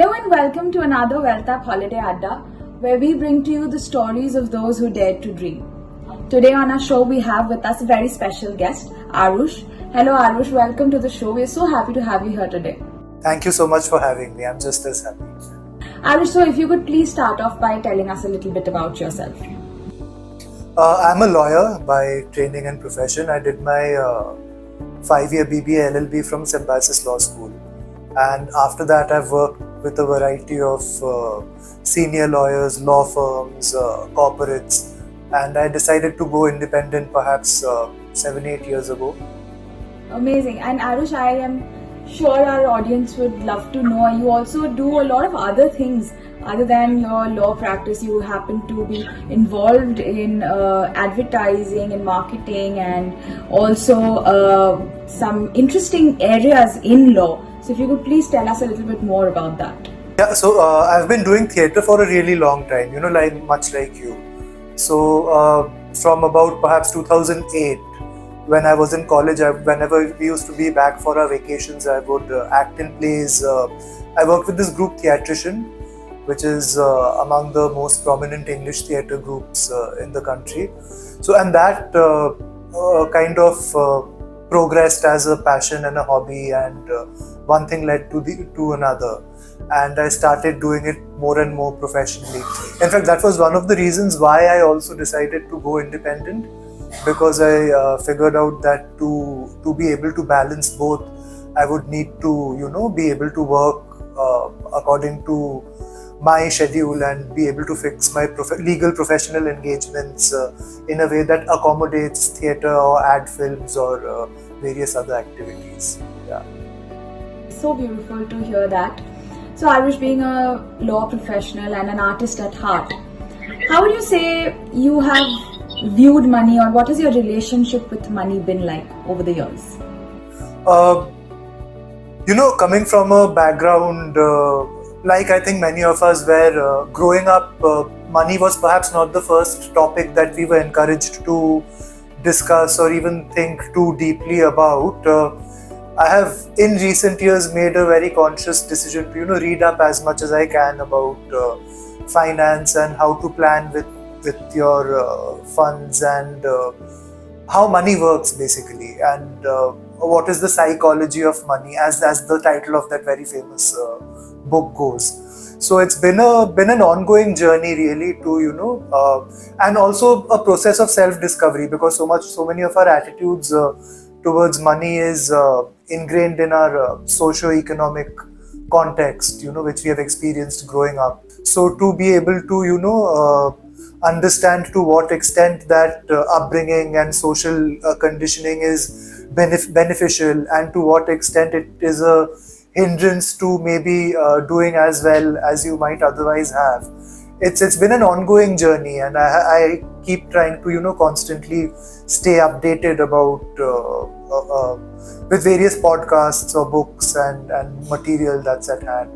Hello and welcome to another Wealthapp holiday Adda, where we bring to you the stories of those who dared to dream. Today on our show we have with us a very special guest, Arush. Hello Arush, welcome to the show. We are so happy to have you here today. Thank you so much for having me. I'm just as happy. Arush, so if you could please start off by telling us a little bit about yourself. I'm a lawyer by training and profession. I did my 5-year BBA LLB from Symbiosis Law School. And after that, I've worked with a variety of senior lawyers, law firms, corporates. And I decided to go independent perhaps 7-8 years ago. Amazing. And Arush, I am sure our audience would love to know you also do a lot of other things other than your law practice. You happen to be involved in advertising and marketing and also some interesting areas in law. So if you could please tell us a little bit more about that. Yeah, so I've been doing theatre for a really long time, much like you. So from about perhaps 2008, when I was in college, whenever we used to be back for our vacations, I would act in plays. I worked with this group Theatrician, which is among the most prominent English theatre groups in the country. So, and that kind of progressed as a passion and a hobby, and one thing led to another. And I started doing it more and more professionally. In fact, that was one of the reasons why I also decided to go independent, because I figured out that to be able to balance both, I would need to, be able to work according to my schedule and be able to fix my legal professional engagements in a way that accommodates theatre or ad films or various other activities. Yeah. So beautiful to hear that. So Arush, being a law professional and an artist at heart, how would you say you have viewed money, or what has your relationship with money been like over the years? Coming from a background like I think many of us were growing up, money was perhaps not the first topic that we were encouraged to discuss or even think too deeply about. I have in recent years made a very conscious decision to read up as much as I can about finance and how to plan with your funds and how money works basically, and what is the psychology of money, as the title of that very famous book goes. So it's been an ongoing journey really to and also a process of self-discovery, because so many of our attitudes towards money is ingrained in our socio-economic context, which we have experienced growing up. So to be able to understand to what extent that upbringing and social conditioning is beneficial, and to what extent it is a hindrance to maybe doing as well as you might otherwise have. It's been an ongoing journey, and I keep trying to constantly stay updated about with various podcasts or books and material that's at hand,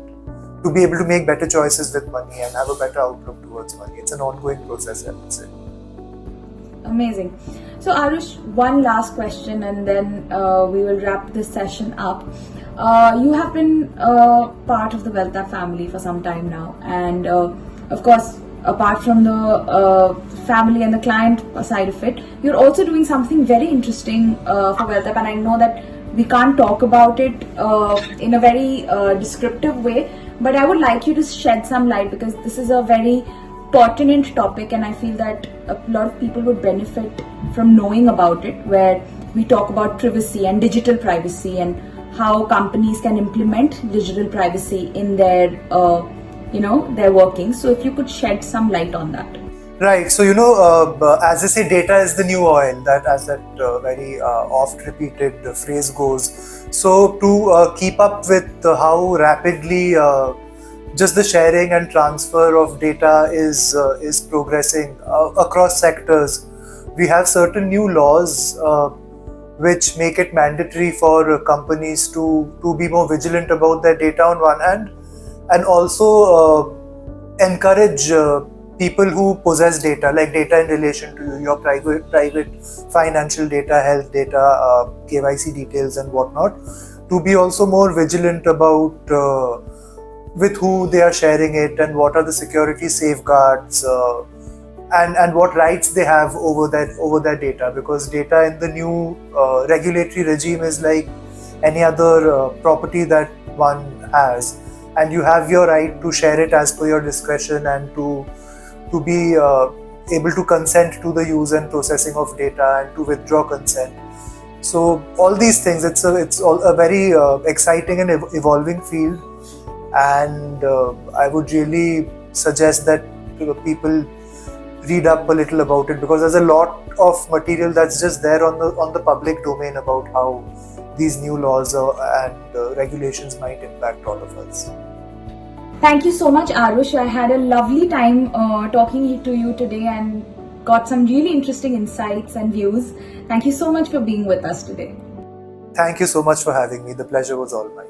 to be able to make better choices with money and have a better outlook towards money. It's an ongoing process, I would say. Amazing. So Arush, one last question and then we will wrap this session up. You have been part of the Wealthapp family for some time now, and of course, apart from the family and the client side of it, you're also doing something very interesting for Wealthapp, and I know that we can't talk about it in a very descriptive way, but I would like you to shed some light, because this is a very pertinent topic and I feel that a lot of people would benefit from knowing about it, where we talk about privacy and digital privacy and how companies can implement digital privacy in their their workings. So if you could shed some light on that. Right. So as they say, data is the new oil. That very oft repeated phrase goes. So to keep up with how rapidly just the sharing and transfer of data is progressing across sectors, we have certain new laws which make it mandatory for companies to be more vigilant about their data on one hand, and also encourage people who possess data, like data in relation to your private financial data, health data, KYC details and whatnot, to be also more vigilant about with who they are sharing it, and what are the security safeguards, and what rights they have over that data, because data in the new regulatory regime is like any other property that one has, and you have your right to share it as per your discretion, and to be able to consent to the use and processing of data, and to withdraw consent. So all these things, it's all a very exciting and evolving field, and I would really suggest that people read up a little about it, because there's a lot of material that's just there on the public domain about how these new laws and regulations might impact all of us. Thank you so much, Arush. I had a lovely time talking to you today and got some really interesting insights and views. Thank you so much for being with us today. Thank you so much for having me. The pleasure was all mine.